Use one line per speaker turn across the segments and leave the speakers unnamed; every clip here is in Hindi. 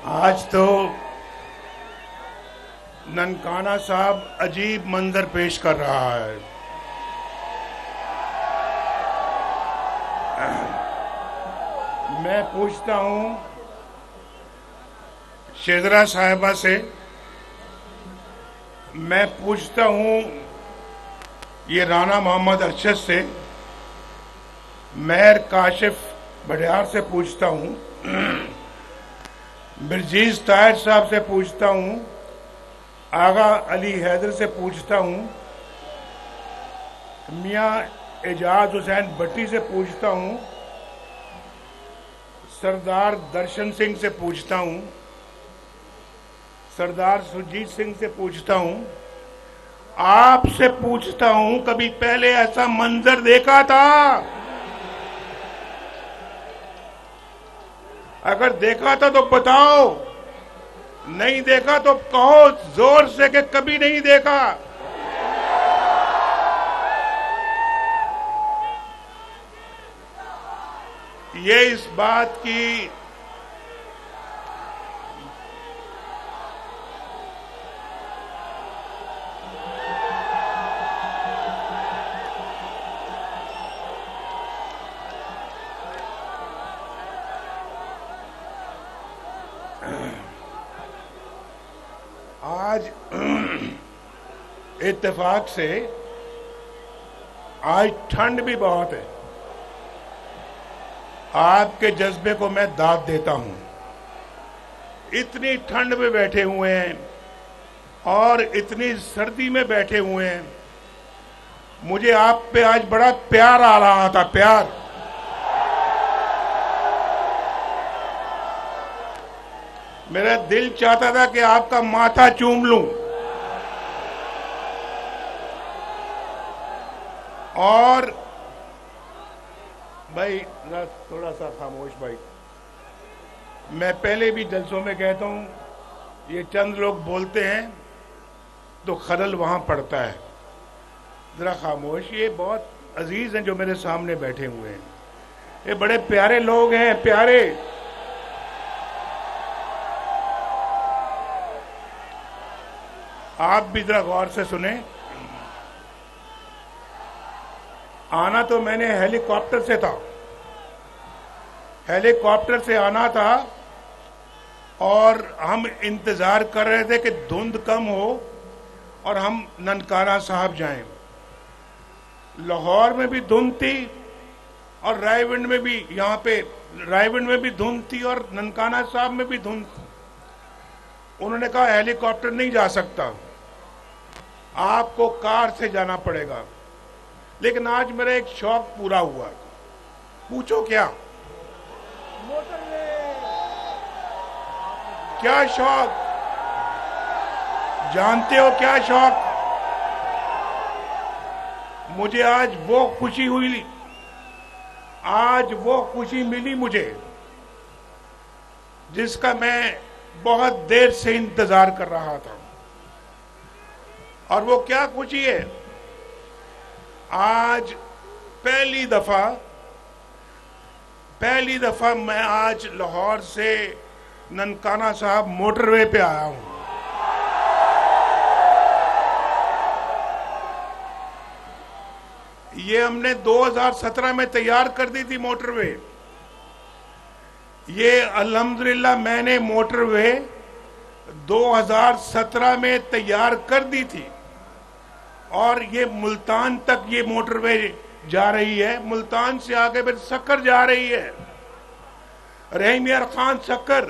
आज तो ननकाना साहब अजीब मंजर पेश कर रहा है। मैं पूछता हूं शेजरा साहिबा से, मैं पूछता हूं ये राना मोहम्मद अरशद से, मेहर काशिफ बडियार से पूछता हूं, बिरजीज ताहिर साहब से पूछता हूं, आगा अली हैदर से पूछता हूं, मियां एजाज हुसैन भट्टी से पूछता हूं, सरदार दर्शन सिंह से पूछता हूं, सरदार सुरजीत सिंह से पूछता हूं, आपसे पूछता हूं, कभी पहले ऐसा मंजर देखा था? अगर देखा था तो बताओ, नहीं देखा तो कहो जोर से कि कभी नहीं देखा। ये इस बात की आज इत्तेफाक से आज ठंड भी बहुत है। आपके जज्बे को मैं दाद देता हूं। इतनी ठंड में बैठे हुए हैं और इतनी सर्दी में बैठे हुए हैं, मुझे आप पे आज बड़ा प्यार आ रहा था, प्यार। मेरा दिल चाहता था कि आपका माथा चूम लूं और भाई थोड़ा सा खामोश भाई। मैं पहले भी जलसों में कहता हूं, ये चंद लोग बोलते हैं तो खलल वहां पड़ता है। जरा खामोश। ये बहुत अजीज हैं जो मेरे सामने बैठे हुए हैं, ये बड़े प्यारे लोग हैं, प्यारे। आप भी जरा गौर से सुने। आना तो मैंने हेलीकॉप्टर से था, हेलीकॉप्टर से आना था और हम इंतजार कर रहे थे कि धुंध कम हो और हम ननकाना साहब जाएं। लाहौर में भी धुंध थी और रायविंड में भी, यहाँ पे रायविंड में भी धुंध थी और ननकाना साहब में भी धुंध थी। उन्होंने कहा हेलीकॉप्टर नहीं जा सकता, आपको कार से जाना पड़ेगा। लेकिन आज मेरा एक शौक पूरा हुआ। पूछो क्या? क्या शौक? जानते हो क्या शौक? मुझे आज वो खुशी हुई, आज वो खुशी मिली मुझे जिसका मैं बहुत देर से इंतजार कर रहा था। और वो क्या खुशी है? आज पहली दफा मैं आज लाहौर से ननकाना साहब मोटरवे पे आया हूं। ये हमने 2017 में तैयार कर दी थी मोटरवे। ये अल्हम्दुलिल्लाह मैंने मोटरवे 2017 में तैयार कर दी थी और ये मुल्तान तक ये मोटरवे जा रही है। मुल्तान से आगे फिर सक्कर जा रही है, रहीम यार खान सक्कर।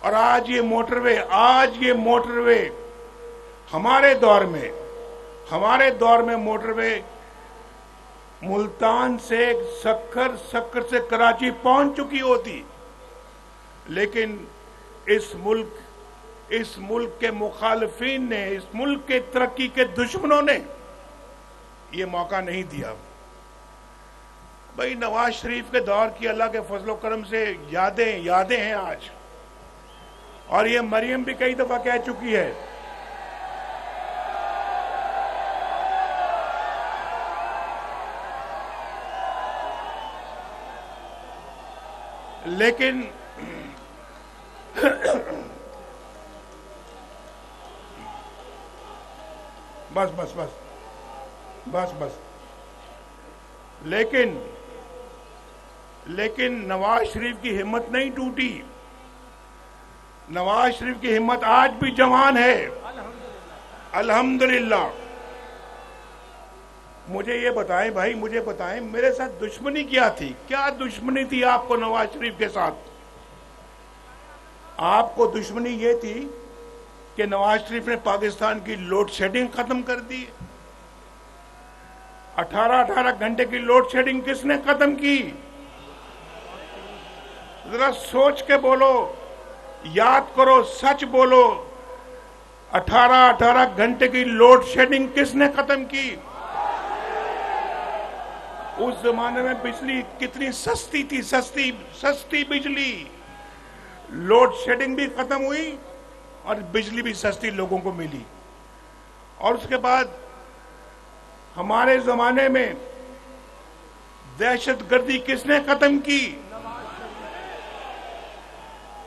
और आज ये मोटरवे हमारे दौर में मोटरवे मुल्तान से सक्कर, सक्कर से कराची पहुंच चुकी होती। लेकिन इस मुल्क के मुखालिफिन ने, इस मुल्क के तरक्की के दुश्मनों ने ये मौका नहीं दिया। भाई नवाज शरीफ के दौर की अल्लाह के फजलो करम से यादें हैं आज। और ये मरियम भी कई दफा कह चुकी है, लेकिन बस बस बस बस बस। लेकिन नवाज शरीफ की हिम्मत नहीं टूटी। नवाज शरीफ की हिम्मत आज भी जवान है, अल्हम्दुलिल्लाह। मुझे ये बताएं भाई, मुझे बताएं, मेरे साथ दुश्मनी क्या थी? क्या दुश्मनी थी आपको नवाज शरीफ के साथ? आपको दुश्मनी ये थी कि नवाज शरीफ ने पाकिस्तान की लोड शेडिंग खत्म कर दी। 18 घंटे की लोड शेडिंग किसने खत्म की? जरा सोच के बोलो, याद करो, सच बोलो। 18 घंटे की लोड शेडिंग किसने खत्म की? उस जमाने में बिजली कितनी सस्ती थी, सस्ती बिजली। लोड शेडिंग भी खत्म हुई और बिजली भी सस्ती लोगों को मिली। और उसके बाद हमारे जमाने में दहशतगर्दी किसने खत्म की?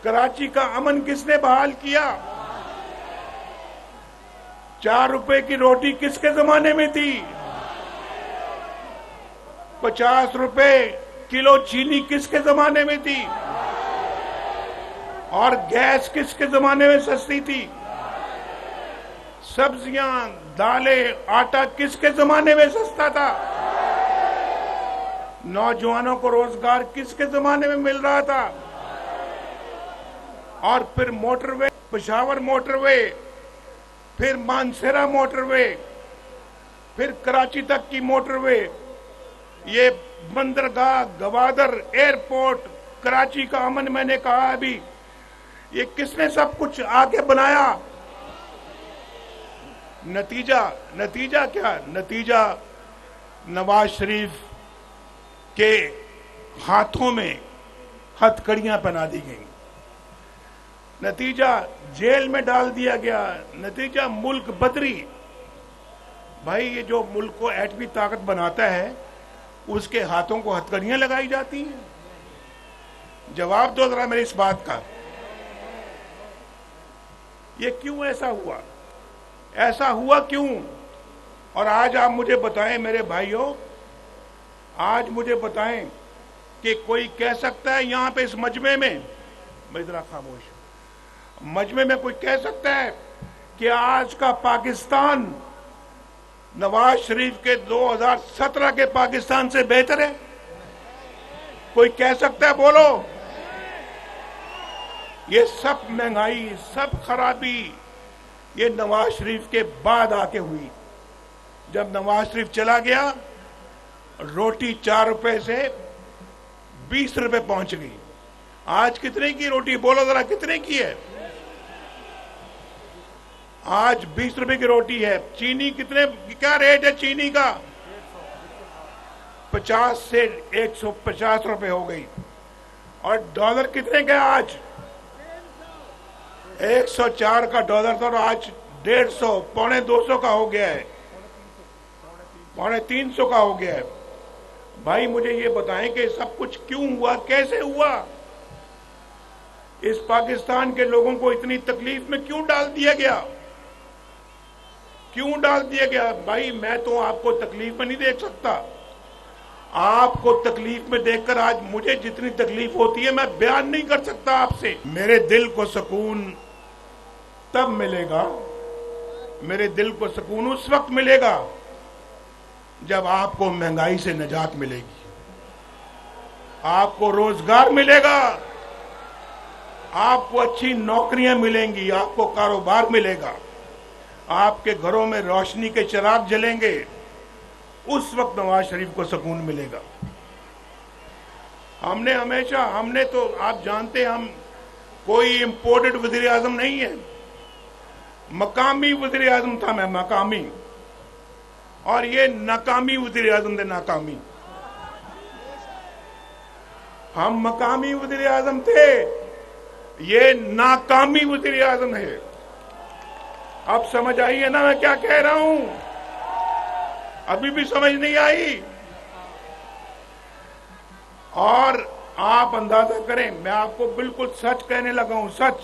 कराची का अमन किसने बहाल किया? 4 रुपए की रोटी किसके जमाने में थी? 50 रुपए किलो चीनी किसके जमाने में थी? और गैस किसके जमाने में सस्ती थी? सब्जियां, दालें, आटा किसके जमाने में सस्ता था? नौजवानों को रोजगार किसके जमाने में मिल रहा था? और फिर मोटरवे, पेशावर मोटरवे, फिर मानसेरा मोटरवे, फिर कराची तक की मोटरवे, ये बंदरगाह, गवादर, एयरपोर्ट, कराची का अमन, मैंने कहा अभी, ये किसने सब कुछ आगे बनाया? नतीजा क्या? नतीजा नवाज शरीफ के हाथों में हथकड़ियां पहना दी गई। नतीजा जेल में डाल दिया गया। नतीजा मुल्क बदरी। भाई, ये जो मुल्क को एटमी ताकत बनाता है, उसके हाथों को हथकड़ियां लगाई जाती हैं। जवाब दो जरा मेरी इस बात का। ये क्यों ऐसा हुआ? ऐसा हुआ क्यों? और आज आप मुझे बताएं मेरे भाइयों, आज मुझे बताएं कि कोई कह सकता है यहां पे इस मजमे में, मैं जरा खामोश, मजमे में कोई कह सकता है कि आज का पाकिस्तान नवाज शरीफ के 2017 के पाकिस्तान से बेहतर है? कोई कह सकता है? बोलो। ये सब महंगाई, सब खराबी, ये नवाज शरीफ के बाद आके हुई। जब नवाज शरीफ चला गया, रोटी 4 रुपए से 20 रुपए पहुंच गई। आज कितने की रोटी? बोलो जरा, कितने की है? आज 20 रुपए की रोटी है। चीनी कितने, क्या रेट है चीनी का? 50 से 150 रुपए हो गई। और डॉलर कितने का आज? 104 का डॉलर था और आज 150, पौने 200 का हो गया है, पौने 300 का हो गया है। भाई, मुझे ये बताएं कि सब कुछ क्यों हुआ, कैसे हुआ? इस पाकिस्तान के लोगों को इतनी तकलीफ में क्यों डाल दिया गया? क्यों डाल दिया गया? भाई, मैं तो आपको तकलीफ में नहीं देख सकता। आपको तकलीफ में देखकर आज मुझे जितनी तकलीफ होती है, मैं बयान नहीं कर सकता आपसे। मेरे दिल को सुकून तब मिलेगा, मेरे दिल को सुकून उस वक्त मिलेगा जब आपको महंगाई से निजात मिलेगी, आपको रोजगार मिलेगा, आपको अच्छी नौकरियां मिलेंगी, आपको कारोबार मिलेगा, आपके घरों में रोशनी के चिराग जलेंगे। उस वक्त नवाज शरीफ को सुकून मिलेगा। हमने तो आप जानते हैं, हम कोई इंपोर्टेड वजीर आजम नहीं है, मकामी वजीर आजम था मैं, मकामी। और ये नाकामी वजीर आजम थे, नाकामी। हम मकामी वजीर आजम थे, ये नाकामी वजीर आजम है। अब समझ आई है ना मैं क्या कह रहा हूं? अभी भी समझ नहीं आई? और आप अंदाजा करें, मैं आपको बिल्कुल सच कहने लगा हूं, सच।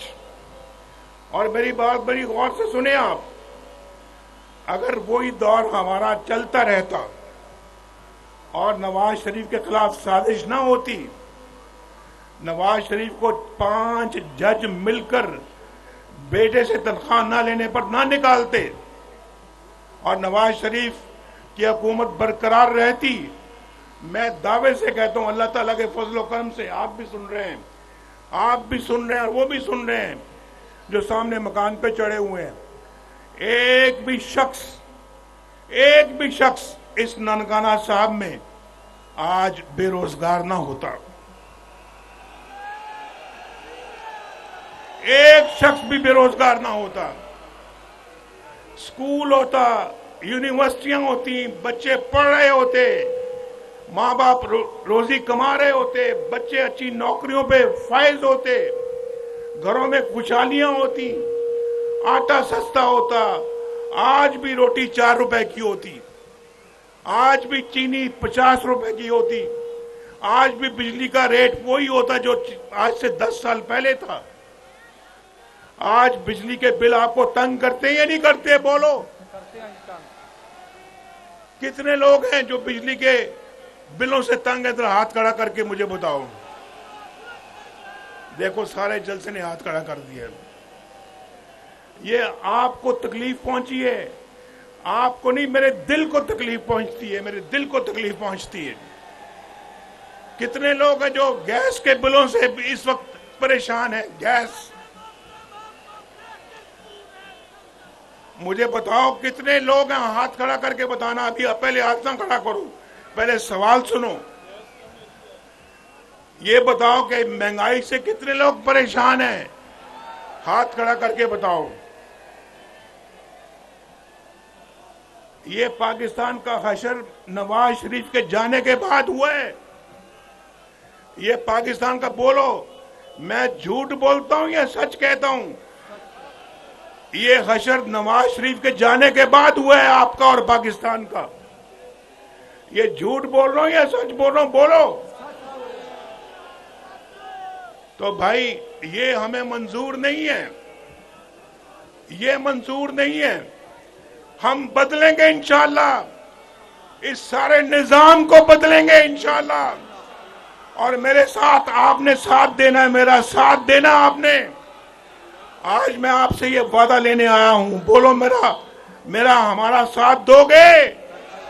और मेरी बात बड़ी गौर से सुने आप। अगर वही दौर हमारा चलता रहता और नवाज शरीफ के खिलाफ साजिश ना होती, नवाज शरीफ को 5 जज मिलकर बेटे से तनख्वाह ना लेने पर ना निकालते और नवाज शरीफ की हुकूमत बरकरार रहती, मैं दावे से कहता हूं अल्लाह ताला के फजल और करम से, आप भी सुन रहे हैं, आप भी सुन रहे हैं और वो भी सुन रहे हैं जो सामने मकान पे चढ़े हुए हैं, एक भी शख्स इस ननकाना साहब में आज बेरोजगार ना होता। एक शख्स भी बेरोजगार ना होता। स्कूल होता, यूनिवर्सिटियां होती, बच्चे पढ़ रहे होते, माँ बाप रोजी कमा रहे होते, बच्चे अच्छी नौकरियों पे फायज होते, घरों में खुशहालियां होती, आटा सस्ता होता, आज भी रोटी 4 रुपए की होती, आज भी चीनी 50 रुपए की होती, आज भी बिजली का रेट वही होता जो आज से 10 साल पहले था। आज बिजली के बिल आपको तंग करते हैं या नहीं करते? बोलो, कितने लोग हैं जो बिजली के बिलों से तंग है? तो हाथ खड़ा करके मुझे बताओ। देखो, सारे जलसे ने हाथ खड़ा कर दिया। ये आपको तकलीफ पहुंची है, आपको नहीं, मेरे दिल को तकलीफ पहुंचती है, मेरे दिल को तकलीफ पहुंचती है। कितने लोग हैं जो गैस के बिलों से इस वक्त परेशान है? गैस, मुझे बताओ कितने लोग हैं? हाथ खड़ा करके बताना। अभी पहले हाथ ना खड़ा करो, पहले सवाल सुनो। ये बताओ कि महंगाई से कितने लोग परेशान हैं? हाथ खड़ा करके बताओ। ये पाकिस्तान का हशर नवाज शरीफ के जाने के बाद हुआ है। ये पाकिस्तान का, बोलो मैं झूठ बोलता हूं या सच कहता हूं? ये हशर नवाज शरीफ के जाने के बाद हुआ है आपका और पाकिस्तान का। ये झूठ बोल रहा हूं या सच बोल रहा हूं? बोलो। तो भाई ये हमें मंजूर नहीं है, ये मंजूर नहीं है। हम बदलेंगे इंशाअल्लाह, इस सारे निजाम को बदलेंगे इंशाअल्लाह। और मेरे साथ आपने साथ देना है, मेरा साथ देना आपने। आज मैं आपसे ये वादा लेने आया हूं, बोलो मेरा हमारा साथ दोगे?